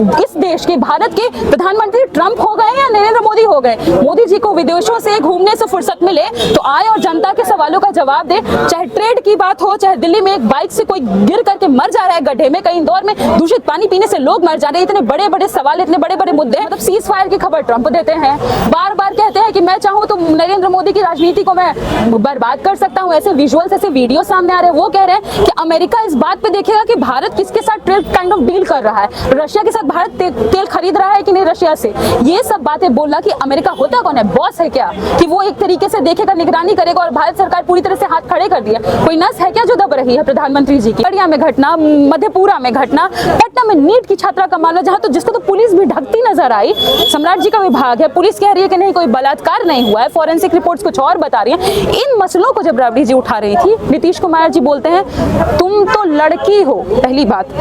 इस देश के भारत के प्रधानमंत्री ट्रंप हो गए या नरेंद्र मोदी हो गए। मोदी जी को विदेशों से घूमने से फुर्सत मिले तो आए और जनता के सवालों का जवाब दे। चाहे ट्रेड की बात हो, चाहे दिल्ली में एक बाइक से कोई गिर करके मर जा रहा है गड्ढे में, कहीं इंदौर में दूषित पानी पीने से लोग मर जा रहे हैं, इतने बड़े बड़े सवाल, इतने बड़े बड़े मुद्दे। मतलब सीज फायर की खबर ट्रंप देते हैं, बार बार कहते हैं कि मैं चाहूं तो नरेंद्र मोदी की राजनीति को मैं बर्बाद कर सकता हूं। ऐसे विजुअल्स, ऐसे वीडियो सामने आ रहे हैं। वो कह रहे हैं कि अमेरिका इस बात पे देखेगा कि भारत किसके साथ ट्रेड काइंड ऑफ डील कर रहा है, रशिया के साथ भारत तेल खरीद रहा है कि नहीं रशिया से। ये सब बातें बोलना कि अमेरिका होता कौन है, बॉस है क्या, कि वो एक तरीके से देखेगा, निगरानी करेगा और भारत सरकार पूरी तरह से हाथ खड़े कर दिया। कोई नस है क्या जो दब रही है प्रधानमंत्री जी की। खड़िया में घटना, मधेपुरा में घटना, पटना में नीट की छात्रा का मामला, जहां तो जिसको तो पुलिस भी ढकती नजर आई। सम्राट जी का विभाग है, पुलिस कह रही है कि नहीं कोई बलात्कार नहीं हुआ है, फॉरेंसिक रिपोर्ट्स कुछ और बता रही है। इन मसलों को जब राबड़ी जी उठा रही थी, नीतीश कुमार जी बोलते हैं तुम तो लड़की हो, पहली बात,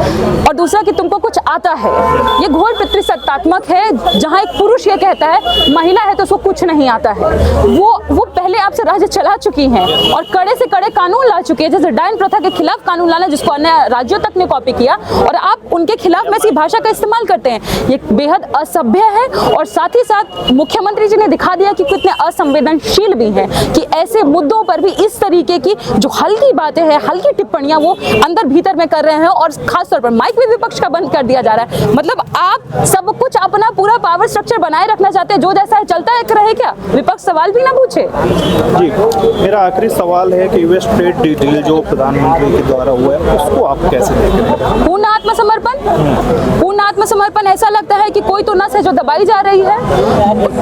और दूसरा कि तुमको कुछ आता है। ये घोर पितृसत्तात्मक है, जहां एक पुरुष ये कहता है महिला है तो उसको कुछ नहीं आता है। वो पहले आपसे राज्य चला चुकी हैं और कड़े से कड़े कानून ला चुकी है, जैसे डायन प्रथा के खिलाफ कानून लाना, जिसको अन्य राज्यों तक ने कॉपी किया, और आप उनके खिलाफ में ऐसी भाषा का इस्तेमाल करते हैं। ये बेहद असभ्य है। और साथ ही साथ मुख्यमंत्री जी ने दिखा दिया कि कितने असंवेदनशील भी हैं, कि ऐसे मुद्दों पर भी इस तरीके की जो हल्की बातें हैं, हल्की टिप्पणियां वो अंदर भीतर में कर रहे हैं, और खासतौर पर माइक भी विपक्ष का बंद कर दिया जा रहा है। मतलब आप सब कुछ अपना पूरा पावर स्ट्रक्चर बनाए रखना चाहते हैं, जो जैसा है चलता है रहे क्या, विपक्ष सवाल भी ना पूछे। जी, मेरा आखिरी सवाल है कि यूएस ट्रेड डील जो प्रधानमंत्री के द्वारा हुआ है उसको आप कैसे देखते हैं? पूर्ण आत्मसमर्पण, पूर्ण आत्मसमर्पण। ऐसा लगता है कि कोई तो नस है जो दबाई जा रही है।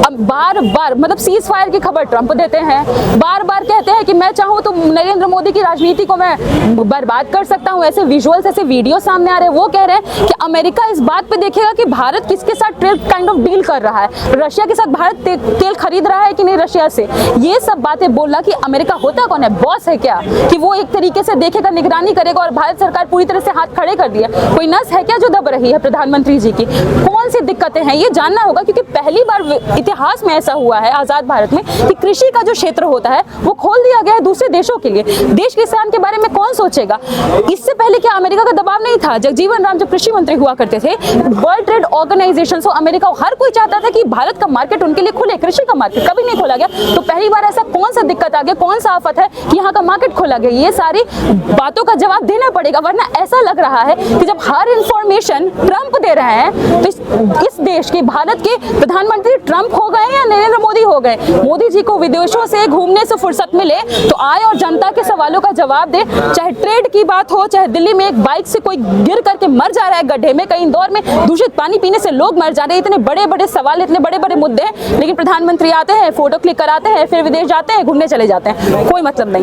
अब बार बार मतलब सीज फायर की खबर ट्रंप देते हैं, बार बार कहते हैं कि मैं चाहूं तो नरेंद्र मोदी की राजनीति को मैं बर्बाद कर सकता हूं। ऐसे विजुअल्स, ऐसे वीडियो सामने आ रहे हैं। वो कह रहे हैं कि अमेरिका इस बात पे देखेगा कि भारत किसके साथ ट्रेड काइंड ऑफ डील कर रहा है, रशिया के साथ भारत तेल खरीद रहा है कि नहीं रशिया से। ये सब बातें बोलना कि अमेरिका होता कौन है, बॉस है क्या, कि वो एक तरीके से देखेगा, निगरानी करेगा और भारत सरकार पूरी तरह से हाथ खड़े कर दिया। कोई नस है क्या जो दब रही है प्रधानमंत्री जी की। कौन सी दिक्कतें हैं ये जानना होगा, क्योंकि पहली बार इतिहास में ऐसा हुआ है आजाद भारत में कि कृषि का जो क्षेत्र होता है वो खोल दिया गया है दूसरे देशों के लिए। देश के किसान के बारे में कौन सोचेगा। इससे पहले क्या अमेरिका का दबाव नहीं था? जगजीवन राम जब कृषि मंत्री हुआ करते थे, वर्ल्ड ट्रेड ऑर्गेनाइजेशन, अमेरिका, हर कोई चाहता था कि भारत का मार्केट उनके लिए खुले, कृषि का मार्केट कभी नहीं खोला गया। तो पहली बार ऐसा कौन सा दिक्कत आ गया, कौन सा आफत है कि यहाँ का मार्केट खोला गया। ये सारी बातों का जवाब देना पड़ेगा, वरना ऐसा लग रहा है कि जब हर इंफॉर्मेशन ट्रंप दे रहे हैं तो इस देश के भारत के प्रधानमंत्री ट्रंप हो गए या नरेंद्र मोदी हो गए। मोदी जी को विदेशों से घूमने से फुर्सत मिले तो आए और जनता के सवालों का जवाब दे। चाहे ट्रेड की बात हो, चाहे दिल्ली में एक बाइक से कोई गिर करके मर जा रहा है गड्ढे में, कहीं इंदौर में दूषित पानी पीने से लोग मर जा रहे हैं, इतने बड़े बड़े सवाल, इतने बड़े बड़े मुद्दे हैं। लेकिन प्रधानमंत्री आते हैं, फोटो क्लिक कराते हैं, फिर विदेश जाते हैं, घूमने चले जाते हैं, कोई मतलब नहीं।